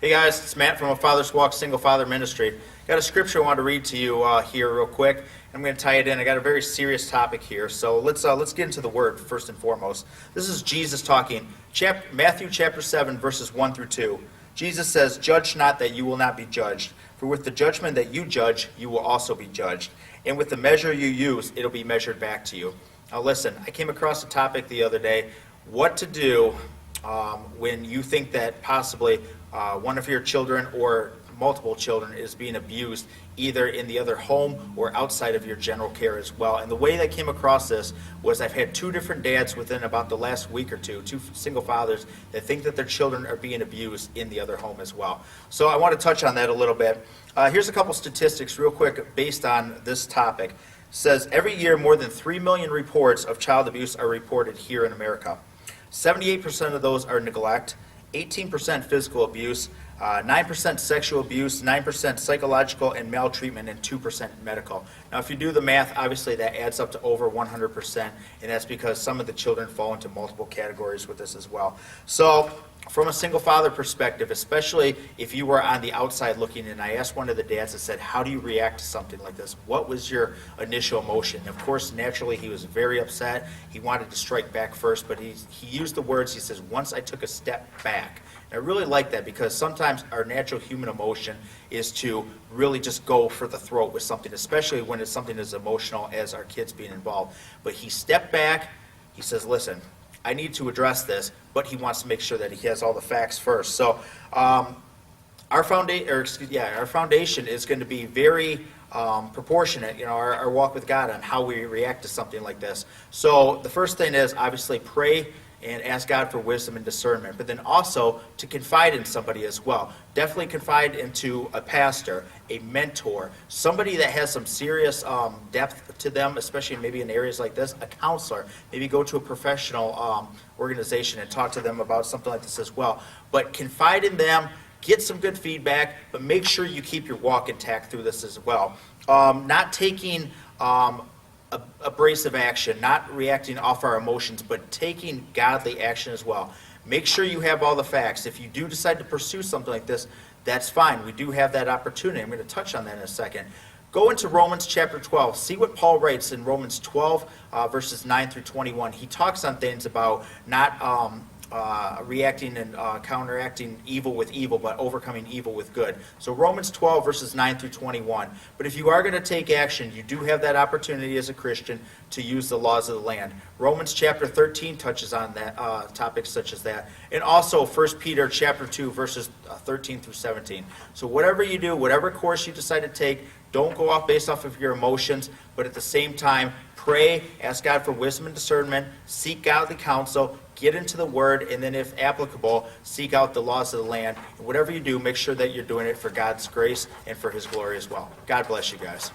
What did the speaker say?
Hey guys, it's Matt from A Father's Walk Single Father Ministry. Got a scripture I want to read to you here real quick. I'm going to tie it in. I got a very serious topic here, so let's get into the Word first and foremost. This is Jesus talking, Matthew chapter 7, verses 1 through 2. Jesus says, "Judge not that you will not be judged. For with the judgment that you judge, you will also be judged. And with the measure you use, it'll be measured back to you." Now listen, I came across a topic the other day, what to do when you think that possibly one of your children or multiple children is being abused either in the other home or outside of your general care as well. And the way that I came across this was I've had two different dads within about the last week or two single fathers that think that their children are being abused in the other home as well. So I want to touch on that a little bit. Here's a couple statistics real quick based on this topic. It says every year more than 3 million reports of child abuse are reported here in America. 78% of those are neglect, 18% physical abuse, 9% sexual abuse, 9% psychological and maltreatment, and 2% medical. Now, if you do the math, obviously that adds up to over 100%, and that's because some of the children fall into multiple categories with this as well. So, from a single father perspective, especially if you were on the outside looking in, I asked one of the dads and said, how do you react to something like this? What was your initial emotion? Of course, naturally, he was very upset. He wanted to strike back first, but he used the words, he says, once I took a step back. And I really like that because sometimes our natural human emotion is to really just go for the throat with something, especially when it's something as emotional as our kids being involved. But he stepped back, he says, listen, I need to address this, but he wants to make sure that he has all the facts first. So our foundation is going to be very proportionate, our walk with God on how we react to something like this. So the first thing is obviously pray and ask God for wisdom and discernment, but then also to confide in somebody as well. Definitely confide into a pastor, a mentor, somebody that has some serious depth to them, especially maybe in areas like this, a counselor. Maybe go to a professional organization and talk to them about something like this as well. But confide in them, get some good feedback, but make sure you keep your walk intact through this as well. Not taking abrasive action, not reacting off our emotions, but taking godly action as well. Make sure you have all the facts. If you do decide to pursue something like this, that's fine. We do have that opportunity. I'm going to touch on that in a second. Go into Romans chapter 12. See what Paul writes in Romans 12, verses 9 through 21. He talks on things about not reacting and counteracting evil with evil, but overcoming evil with good. So Romans 12, verses 9 through 21. But if you are going to take action, you do have that opportunity as a Christian to use the laws of the land. Romans chapter 13 touches on that topics such as that. And also 1 Peter chapter 2, verses 13 through 17. So whatever you do, whatever course you decide to take, don't go off based off of your emotions, but at the same time, pray, ask God for wisdom and discernment, seek godly counsel, get into the Word, and then if applicable, seek out the laws of the land. And whatever you do, make sure that you're doing it for God's grace and for His glory as well. God bless you guys.